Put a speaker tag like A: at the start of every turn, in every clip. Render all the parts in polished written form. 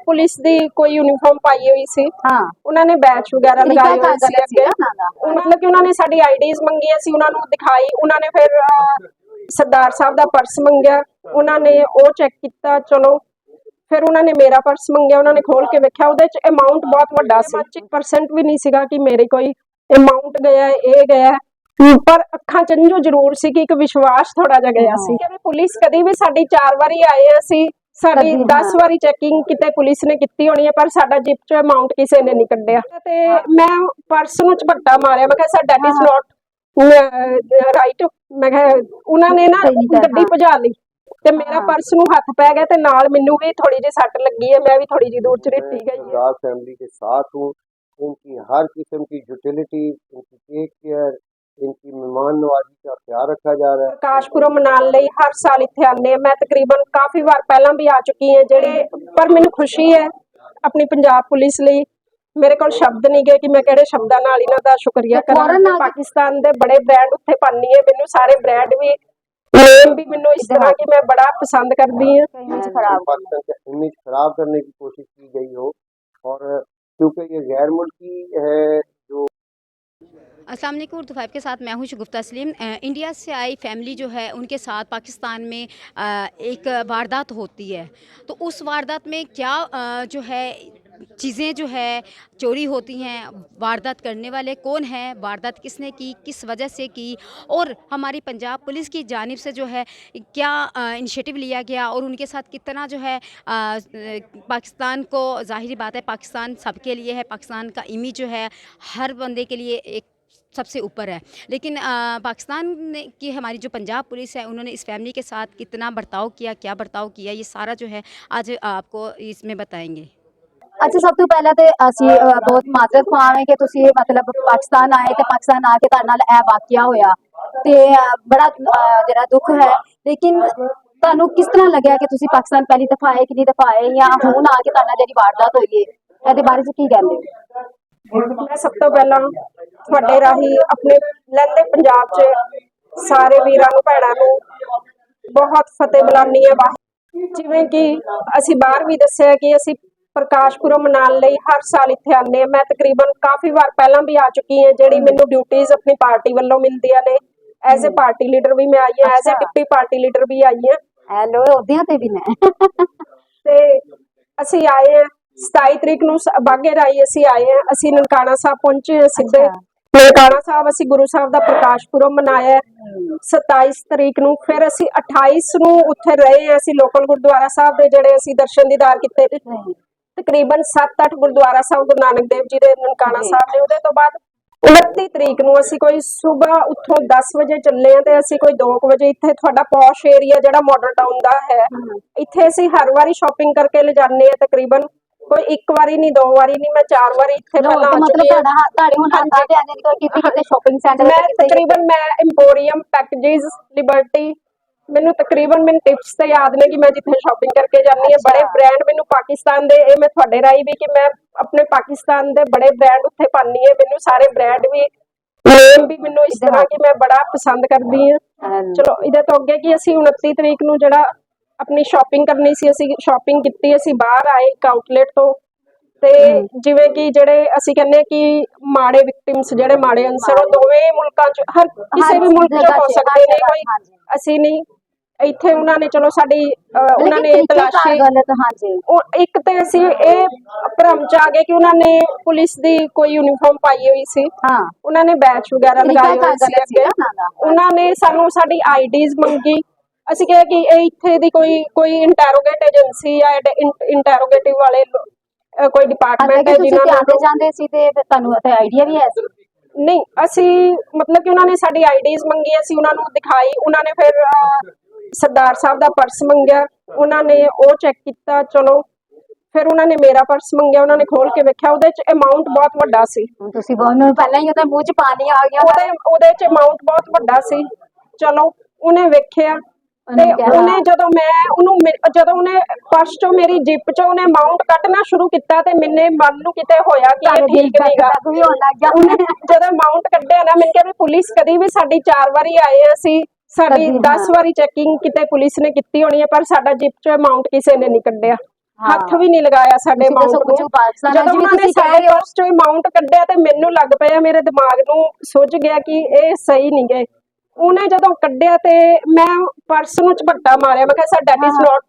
A: Police दी कोई uniform पाई हुई सी।
B: हाँ
A: उन्होंने बैच वगैरह लगाए हुए सी अगे। मतलब कि उन्होंने साडी आईडीज मंगी, असी उन्होंने दिखाई। उन्होंने फिर सरदार साहब दा पर्स मंगया, उन्होंने वो चेक किया। चलो फिर उन्होंने मेरा पर्स मंगया, उन्होंने खोल के वेख्या, उहदे च अमाउंट बहुत वड्डा सी। 1% भी नहीं सीगा कि मेरे कोई अमाउंट गया है, गया है। पर अखां चंजू जरूर सी कि एक विश्वास थोड़ा जिहा गया सी कि पुलिस कदी भी साडी 4 वारी आए असी, साडी 10 वारी चैकिंग किते पुलिस ने कीती होनी है, पर साडा जिप चो अमाउंट किसी ने नहीं कड्डिया। ते मैं पर्स नूं झपट्टा मारिया, मैं कहा sir that is not right. मैं कहा उन्होंने ना गड्डी भजा ली ते मेरा पर्स नूं हथ पै गया ते नाल मैनूं भी थोड़ी जी सट लगी है। मैं भी थोड़ी जी दूर च रिट्टी गई।
C: सरदार फैमिली के साथ हूँ। इनकी हर किस्म की यूटिलिटी, इनकी टेक केयर, इनकी मेहमान नवाजी का ख्याल रखा जा रहा है।
A: प्रकाशपुरम मनाने लई हर साल इत्थे आने हैं। मैं तकरीबन काफ़ी बार पहला भी आ चुकी है जेड़े, पर मैनूं खुशी है अपनी पंजाब पुलिस लई। मेरे कोल शब्द नहीं गए कि मैं किहड़े शब्दां नाल इन्हां दा शुक्रिया करां। पाकिस्तान दे बड़े ब्रांड उत्थे पानी है, मैनूं सारे ब्रांड भी नेम भी मैनूं इस तरह की मैं बड़ा पसंद करदी हां।
C: पाकिस्तान का इमेज खराब करने की कोशिश की गई हो, और क्योंकि ये गैर मुल्की है जो।
B: अस्सलाम वालेकुम, उर्दू 5 के साथ मैं हूं शगुफ्ता सलीम। इंडिया से आई फैमिली जो है उनके साथ पाकिस्तान में एक वारदात होती है, तो उस वारदात में क्या जो है चीज़ें जो है चोरी होती हैं, वारदात करने वाले कौन हैं, वारदात किसने की, किस वजह से की, और हमारी पंजाब पुलिस की जानिब से जो है क्या इनिशिएटिव लिया गया, और उनके साथ कितना जो है पाकिस्तान को, ज़ाहिर बात है पाकिस्तान सबके लिए है, पाकिस्तान का इमेज जो है हर बंदे के लिए एक सबसे ऊपर है, लेकिन पाकिस्तान की हमारी जो पंजाब पुलिस है उन्होंने इस फैमिली के साथ कितना बर्ताव किया, क्या बर्ताव किया, ये सारा जो है आज आपको इसमें बताएंगे।
D: अच्छा, सब तो पहला तो असी बहुत माजरत ख्वाह है कि तुसी मतलब पाकिस्तान आए तो पाकिस्तान आके तुहाडे नाल ए वाकया होया ते बड़ा जरा दुख है, लेकिन तुहानू किस तरह लग्या कि तुसी पाकिस्तान पहली दफा आए, कितनी दफा आए, या हुण आके तुहाडे नाल जेहड़ी वारदात होई है ਇਹਦੇ बारे च की कहंदे हो?
A: मैं सब तो पहला तुहाडे राही अपने लहंदे पंजाब च सारे वीरां नूं भैणां नूं बहुत फतेह बुलानी है। वाहिगुरू जिवें कि असीं बाहर भी दस्सिआ कि असीं प्रकाशपुरम मनाने लई हर साल इत्थे आने हैं। मैं तकरीबन काफ़ी बार पहला भी आ चुकी है, जिहड़ी मैनूं ड्यूटीज़ अपनी पार्टी वालों मिलदियां ने। एज ए पार्टी लीडर भी मैं आई हां, as a deputy party leader भी आई हां।
D: हेलो ओदियां ते भी ने
A: ते असीं आए हैं 27 तरीक नूं बाघे राही असीं आए हैं। असीं ननकाना साहब पहुंचे हैं सीधे। ननकाना साहब असीं गुरु साहब दा प्रकाशपुरम मनाया 27 तरीक नूं। फिर असीं 28 नूं उत्थे रहे हैं। असीं लोकल गुरुद्वारा साहब दे जेहड़े असीं दर्शन दीदार कीते तकरीबन 7-8 गुरुद्वारा साहब गुरु नानक देव जी दे ननकाना साहब ने। उहदे तो बाद 29 तरीक नूं असीं कोई सुबह उत्थों 10 वजे चले हैं ते असीं कोई 2 वजे इत्थे तुहाडा पॉश एरिया जिहड़ा मॉडल टाउन दा है, इत्थे असीं हर वारी शॉपिंग करके ले जाने हैं। तकरीबन कोई 1 वारी नहीं, 2 वारी नहीं, मैं 4 वारी इत्थे पहला आ चुकी हां।
D: तुहाडे हुण हाथ आ जाने कोई किते शॉपिंग सेंटर
A: मैं तकरीबन मैं एम्पोरियम, पैकेजेस, लिबर्टी, मैनूं तकरीबन मैनूं टिप्स तो याद ने कि मैं जिथे शॉपिंग करके जानी है। बड़े ब्रांड मैनूं पाकिस्तान दे, मैं तुहाडे राही भी कि मैं अपने पाकिस्तान दे बड़े ब्रांड उत्थे पानी है। मैनूं सारे ब्रांड भी नेम भी मैनूं इस तरह कि मैं बड़ा पसंद करदी हां। चलो इहदे तो अगे कि असीं 29 तरीक नूं जिहड़ा अपनी शॉपिंग करनी सी, असीं शॉपिंग कीती। असीं बाहर आए एक आउटलेट तो ते जिवें कि जेहड़े असीं कहने कि माड़े विक्टिम्स, जेहड़े माड़े अंसर, वो दोवें मुल्कां च हर किसी भी मुल्क च हो सकदे ने, कोई असीं नहीं। इत्थे उन्हां ने चलो साडी उन्हां ने तलाशी एक ते असीं इह भरम च आ गए कि उन्हां ने पुलिस दी कोई यूनिफॉर्म पाई हुई सी। उन्हां ने बैच वगैरह लगाए हुए सी अगे। उन्हां ने सानू साडी आईडीज मंगी। असीं कहा कि इत्थे दी कोई इंटैरोगेट एजेंसी या इंटैरोगेटिव वाले कोई डिपार्टमेंट है जिन्हां ने
D: आते जांदे सी ते तुहानू ते आईडिया भी है सी?
A: नहीं, असी मतलब कि उन्होंने साडी आईडीज मंगी, असी उन्होंने दिखाई। उन्होंने फिर सरदार साहब दा पर्स मंगया, उन्होंने वो चेक किया। चलो फिर उन्होंने मेरा पर्स मंगया, उन्होंने खोल के वेख्या, उहदे च अमाउंट बहुत वड्डा सी।
D: तुसीं बोलने पहले ही ओहदे मुंह च पानी आ गया।
A: उहदे च अमाउंट बहुत वड्डा सी। चलो उन्हें वेख्या ते उन्हें जदों उन्हें पर्स चों मेरी जिप चों उन्हें अमाउंट कड्ढना शुरू किया ते मैंने मन नूं किते होया कि ये ठीक नहीं गा। उन्हें जदों अमाउंट कड्ढिया ना, मैंने कहा भी पुलिस कदी भी साडी 4 वारी आए असीं, साडी 10 वारी चैकिंग किते पुलिस ने कीती होनी है, पर साडा जिप चों अमाउंट किसी ने नहीं कड्ढिया। ਹੱਥ ਵੀ ਨਹੀਂ ਲਗਾਇਆ ਸਾਡੇ
D: ਤੁਸੀਂ ਦੱਸੋ
A: ਅਮਾਉਂਟ
D: ਕੁਝ
A: ਨੂੰ।
D: ਪਾਕਿਸਤਾਨ
A: ਜਦੋਂ
D: ਜਿਵੇਂ
A: ਉਹਨਾਂ ਨੇ
D: ਤੁਸੀਂ ਕਹਿ
A: ਸਾਡੇ
D: ਰਹੇ ਹੋ
A: ਪਰਸ ਚੋਂ ਅਮਾਉਂਟ ਕੱਢਿਆ ਤੇ ਮੈਨੂੰ ਲੱਗ ਪਿਆ, ਮੇਰੇ ਦਿਮਾਗ ਨੂੰ ਸੁੱਝ ਗਿਆ ਕਿ ਇਹ ਸਹੀ ਨਹੀਂ ਗਏ। ਉਹਨੇ ਜਦੋਂ ਕੱਢਿਆ ਤੇ ਮੈਂ ਪਰਸ ਨੂੰ ਝਪੱਟਾ ਮਾਰਿਆ, ਮੈਂ ਕਿਹਾ sir that is not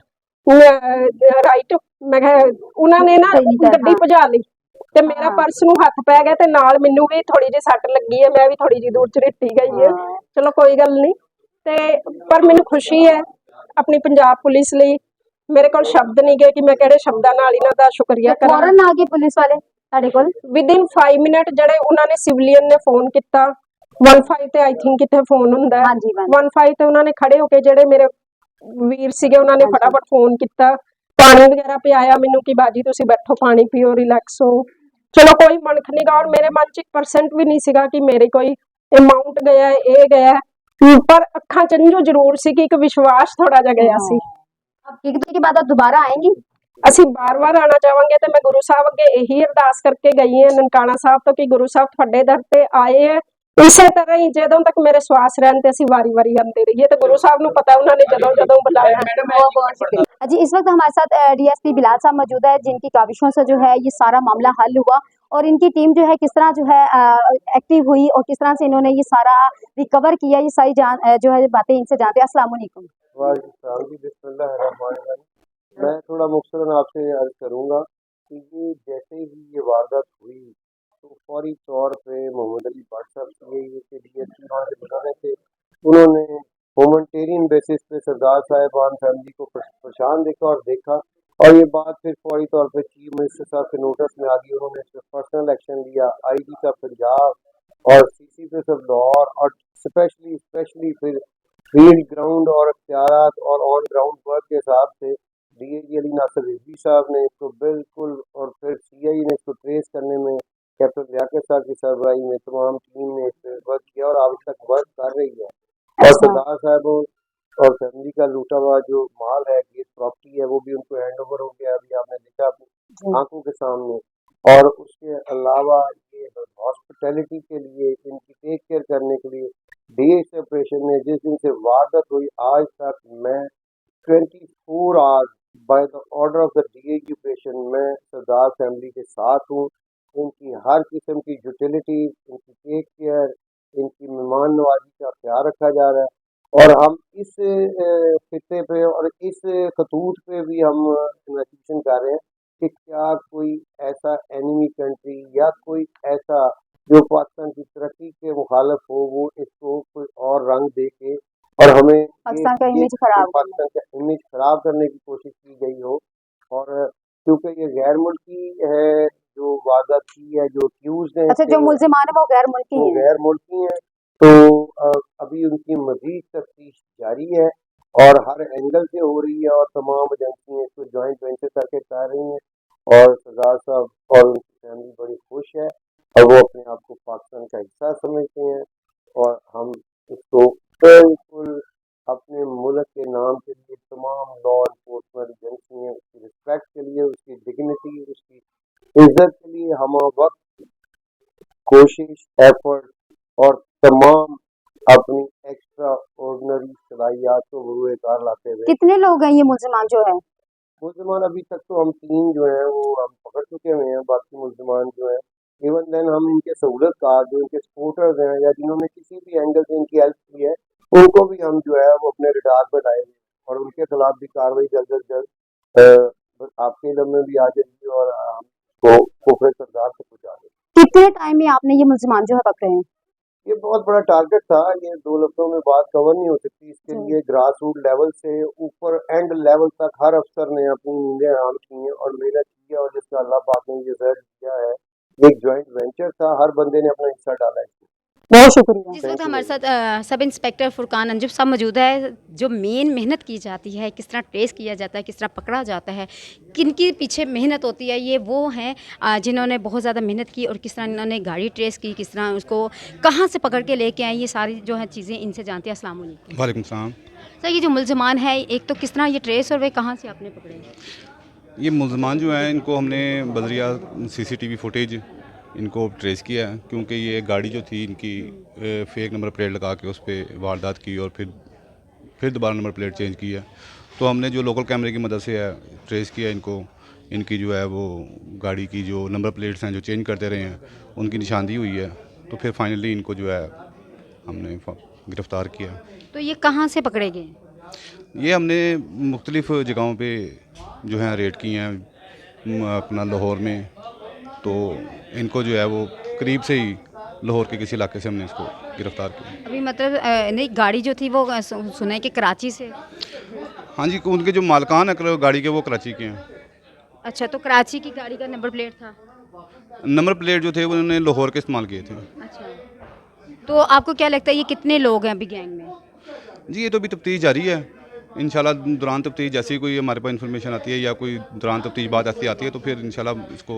A: right. ਮੈਂ ਕਿਹਾ ਉਹਨਾਂ ਨੇ ਨਾ
D: ਸਹੀ ਨਹੀਂ ਕਰਨਾ।
A: ਗੱਡੀ ਭਜਾ ਲਈ ਤੇ ਮੇਰਾ
D: ਹਾਂ।
A: ਪਰਸ ਨੂੰ ਹੱਥ ਪੈ ਗਿਆ ਤੇ ਨਾਲ ਮੈਨੂੰ ਵੀ ਥੋੜੀ ਜਿਹੀ ਸੱਟ ਲੱਗੀ ਹੈ, ਮੈਂ ਵੀ ਥੋੜੀ ਜਿਹੀ ਦੂਰ ਝਰੀਟੀ ਗਈ ਹੈ।
D: ਹਾਂ।
A: ਚਲੋ ਕੋਈ ਗੱਲ ਨਹੀਂ। ਤੇ ਪਰ ਮੈਨੂੰ ਖੁਸ਼ੀ ਹੈ ਆਪਣੀ ਪੰਜਾਬ ਪੁਲਿਸ ਲਈ, ਮੇਰੇ ਕੋਲ ਸ਼ਬਦ ਨਹੀਂ ਗਏ ਕਿ ਮੈਂ ਕਿਹੜੇ ਸ਼ਬਦਾਂ ਨਾਲ ਇਹਨਾਂ ਦਾ ਸ਼ੁਕਰੀਆ ਕਰਾਂ।
D: ਫੌਰਨ ਆ ਗਏ ਪੁਲਿਸ ਵਾਲੇ ਤੁਹਾਡੇ ਕੋਲ?
A: ਵਿਦਿਨ 5 ਮਿੰਟ ਜਿਹੜੇ ਉਹਨਾਂ ਨੇ ਸਿਵਲੀਅਨ ਨੇ ਫੋਨ ਕੀਤਾ 15 ਤੇ ਆਈ ਥਿੰਕ ਕਿਤੇ ਫੋਨ ਹੁੰਦਾ ਹੈ।
D: ਹਾਂਜੀ,
A: 15 ਤੇ ਉਹਨਾਂ ਨੇ ਖੜੇ ਹੋ ਕੇ ਜਿਹੜੇ ਮੇਰੇ ਵੀਰ ਸੀਗੇ ਉਹਨਾਂ ਨੇ
D: ਹਾਂਜੀ।
A: ਫਟਾਫਟ ਫੋਨ ਕੀਤਾ, ਪਾਣੀ ਵਗੈਰਾ ਪਿਆਇਆ ਮੈਨੂੰ ਕਿ ਬਾਜੀ ਤੁਸੀਂ ਬੈਠੋ, ਪਾਣੀ ਪੀਓ, ਰਿਲੈਕਸ ਹੋ। ਚਲੋ ਕੋਈ ਮਣਖ ਨਹੀਂ ਗਾ, ਔਰ ਮੇਰੇ ਮਨ 'ਚ 1% ਵੀ ਨਹੀਂ ਸੀਗਾ ਕਿ ਮੇਰੇ ਕੋਈ ਅਮਾਉਂਟ ਗਿਆ ਇਹ ਗਿਆ, ਪਰ ਅੱਖਾਂ 'ਚ ਅੰਜੂ ਜ਼ਰੂਰ ਸੀ ਕਿ ਇੱਕ ਵਿਸ਼ਵਾਸ ਥੋੜਾ ਜਿਹਾ ਗਿਆ ਸੀ।
D: अब 1 दिन के बाद आप दोबारा आएंगी?
A: ਅਸੀਂ ਬਾਰ-ਬਾਰ ਆਣਾ ਚਾਹਾਂਗੇ ਤੇ ਮੈਂ ਗੁਰੂ ਸਾਹਿਬ ਅੱਗੇ ਇਹੀ ਅਰਦਾਸ ਕਰਕੇ ਗਈ ਹਾਂ ਨਨਕਾਣਾ ਸਾਹਿਬ ਤੋਂ ਕਿ ਗੁਰੂ ਸਾਹਿਬ ਤੁਹਾਡੇ ਦਰ ਤੇ ਆਏ ਹੈ, ਇਸੇ ਤਰ੍ਹਾਂ ਹੀ ਜਦੋਂ ਤੱਕ ਮੇਰੇ ਸਵਾਸ ਰਹਿਣ ਤੇ ਅਸੀਂ ਵਾਰੀ-ਵਾਰੀ ਆਉਂਦੇ रहिए। तो गुरु साहब ਨੂੰ ਪਤਾ ਉਹਨਾਂ ਨੇ ਜਦੋਂ बुलाया।
D: बहुत शुक्रिया जी। इस वक्त हमारे साथ डीएसपी बिलाल साहब मौजूद है, जिनकी काविशों से जो है ये सारा मामला हल हुआ और इनकी टीम जो है किस तरह जो है एक्टिव हुई और किस तरह से इन्होंने ये सारा रिकवर किया, ये सारी जो है बातें इनसे जानते हैं। अस्सलाम वालेकुम।
C: मैं थोड़ा मुख्तरन आपसे अर्ज करूँगा कि ये जैसे ही ये वारदात हुई तो फौरी तौर पे मोहम्मद अली भट्ट साहब CIA के DSP वहाँ से गुजर रहे थे, उन्होंने ह्यूमैनिटेरियन बेसिस पे सरदार साहिबान फैमिली को परेशान देखा और ये बात फिर फौरी तौर पे चीफ मिनिस्टर साहब के नोटिस में आ गई। उन्होंने इस पर पर्सनल एक्शन लिया। IG का पंजाब और CCP ऑफ लाहौर और स्पेशली फिर फील्ड ग्राउंड और अख्तियारात और ऑन ग्राउंड वर्क के हिसाब से DIG अली नासिर रिजवी साहब ने इसको बिल्कुल, और फिर CI ने इसको ट्रेस करने में कैप्टन लियाकत साहब की सरबराही में तमाम टीम ने इस पर वर्क किया और आज तक वर्क कर रही है। और सरदार साहबों और फैमिली का लूटा हुआ जो माल है, ये प्रॉपर्टी है, वो भी उनको हैंड ओवर हो गया, अभी आपने देखा अपनी आंखों के सामने। और उसके अलावा ये हॉस्पिटैलिटी के लिए, इनकी टेक केयर करने के लिए DH ऑपरेशन में जिस दिन से वारदात हुई आज तक मैं 24 hours by the order of the DH operation में सरदार फैमिली के साथ हूँ। इनकी हर किस्म की यूटिलिटी, इनकी टेक केयर, इनकी मेहमान नवाजी का ख्याल रखा जा रहा है। और हम इस खिते पे और इस खतूत पे भी हम इन्वेस्टिगेशन कर रहे हैं कि क्या कोई ऐसा एनिमी कंट्री या कोई ऐसा जो पाकिस्तान की तरक्की के मुखालफ हो वो इसको कोई और रंग दे के और हमें
D: पाकिस्तान का इमेज खराब
C: पाकिस्तान का इमेज खराब करने की कोशिश की गई हो। और क्योंकि ये गैर मुल्की है जो वारदात की है, जो अक्यूज्ड है,
D: अच्छा, जो मुल्जिमान है वो गैर मुल्की
C: वो
D: हैं।
C: गैर मुल्की हैं, तो अभी उनकी मजीद तफ्तीश जारी है और हर एंगल से हो रही है और तमाम एजेंसियाँ इसको जॉइंट वेंचर करके कर रही हैं। और सरदार साहब और उनकी फैमिली बड़ी खुश है और वो अपने आप को पाकिस्तान का हिस्सा समझते हैं। और हम इसको बिल्कुल अपने मुल्क के नाम के लिए तमाम लॉ इन्फोर्समेंट एजेंसियाँ उसकी रिस्पेक्ट के लिए, उसकी डिग्निटी, उसकी इज्जत के लिए हम वक्त कोशिश, एफर्ट और तमाम अपनी एक्स्ट्रा ऑर्डिनरी सलाहियात को बरूए कार लाते हुए।
D: कितने लोग हैं ये मुल्जिमान जो है?
C: मुल्जिमान अभी तक तो हम 3 जो हैं वो हम पकड़ चुके हुए हैं। बाकी मुल्जिमान जो हैं इवन देन हम इनके सहूलत कार, जो इनके सपोर्टर्स हैं या जिन्होंने किसी भी एंगल से इनकी हेल्प की है, उनको भी हम जो है वो अपने रिडार पर लाएंगे और उनके खिलाफ भी कार्रवाई जल्द से जल्द आपके इल्म में भी आ जाएगी और हमको कुफर सरदार से पहुँचा देंगे।
D: कितने टाइम में आपने ये मुल्जिमान जो है पकड़े हैं?
C: ये बहुत बड़ा टारगेट था, ये 2 लफ्जों में बात कवर नहीं हो सकती। इसके लिए ग्रास रूट लेवल से ऊपर एंड लेवल तक हर अफसर ने अपनी नींदें हराम की हैं और मेहनत की है और जिसका अल्लाह पाक ने ये रिजल्ट दिया है। एक जॉइंट वेंचर था, हर बंदे ने अपना हिस्सा डाला है।
D: बहुत शुक्रिया।
B: जिस वक्त हमारे साथ सब इंस्पेक्टर फुरकान अंजुम साहब मौजूद है, जो मेन मेहनत की जाती है, किस तरह ट्रेस किया जाता है, किस तरह पकड़ा जाता है, किन की पीछे मेहनत होती है, ये वो हैं जिन्होंने बहुत ज़्यादा मेहनत की और किस तरह इन्होंने गाड़ी ट्रेस की, किस तरह उसको कहाँ से पकड़ के लेके आए, ये सारी जो है चीज़ें इनसे जानते हैं। अस्सलाम वालेकुम।
E: वालेकुम सलाम।
B: सर, ये जो मुल्जिमान है, एक तो किस तरह ये ट्रेस और वे कहाँ से आपने पकड़े?
E: ये मुल्ज़मान जो हैं इनको हमने बदरिया CCTV फुटेज इनको ट्रेस किया है, क्योंकि ये गाड़ी जो थी इनकी फेक नंबर प्लेट लगा के उस पर वारदात की और फिर दोबारा नंबर प्लेट चेंज किया। तो हमने जो लोकल कैमरे की मदद से है ट्रेस किया इनको इनकी जो है वो गाड़ी की जो नंबर प्लेट्स हैं जो चेंज करते रहे हैं उनकी निशानदी हुई है। तो फिर फाइनली इनको जो है हमने गिरफ़्तार किया।
B: तो ये कहाँ से पकड़े गए?
E: ये हमने मुख्तलिफ़ जगहों पे जो है रेड की हैं, अपना लाहौर में। तो इनको जो है वो करीब से ही लाहौर के किसी इलाके से हमने इसको गिरफ़्तार किया।
B: अभी मतलब नहीं, गाड़ी जो थी वो सुना है कि कराची से।
E: हाँ जी, उनके जो मालकान है गाड़ी के वो कराची के हैं।
B: अच्छा, तो कराची की गाड़ी का नंबर प्लेट था।
E: नंबर प्लेट जो थे वो उन्होंने लाहौर के इस्तेमाल किए थे।
B: अच्छा, तो आपको क्या लगता है ये कितने लोग हैं अभी गैंग में?
E: जी ये तो अभी तफ्तीश जारी है। इंशाल्लाह दौरान तफ्तीश जैसे ही कोई हमारे पास इन्फॉर्मेशन आती है या कोई दौरान तफ्तीश बात ऐसी आती है तो फिर इंशाल्लाह इसको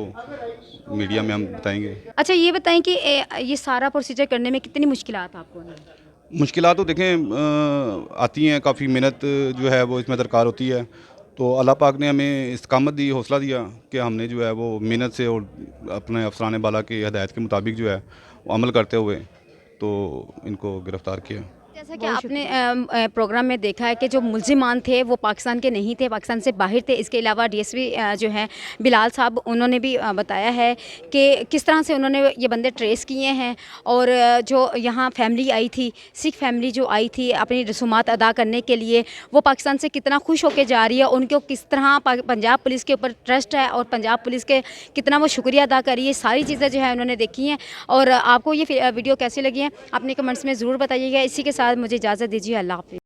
E: मीडिया में हम बताएंगे।
B: अच्छा, ये बताएं कि ये सारा प्रोसीजर करने में कितनी मुश्किलात आपको हैं?
E: मुश्किलात तो देखें आती हैं, काफ़ी मेहनत जो है वो इसमें दरकार होती है। तो अल्लाह पाक ने हमें इस्तकामत दी, हौसला दिया कि हमने जो है वो मेहनत से और अपने अफसरान बाला की हिदायत के मुताबिक जो है वो अमल करते हुए तो इनको गिरफ़्तार किया।
B: जैसा कि आपने प्रोग्राम में देखा है कि जो मुल्जिमान थे वो पाकिस्तान के नहीं थे, पाकिस्तान से बाहर थे। इसके अलावा डीएसपी जो हैं बिलाल साहब, उन्होंने भी बताया है कि किस तरह से उन्होंने ये बंदे ट्रेस किए हैं और जो यहाँ फैमिली आई थी, सिख फैमिली जो आई थी अपनी रसूमात अदा करने के लिए, वो पाकिस्तान से कितना खुश होकर जा रही है, उनको किस तरह पंजाब पुलिस के ऊपर ट्रस्ट है और पंजाब पुलिस के कितना वो शुक्रिया अदा कर रही है, सारी चीज़ें जो है उन्होंने देखी हैं। और आपको ये वीडियो कैसी लगी है अपने कमेंट्स में ज़रूर बताइएगा। इसी के साथ मुझे इजाज़त दीजिए। अल्लाह हाफ़िज़।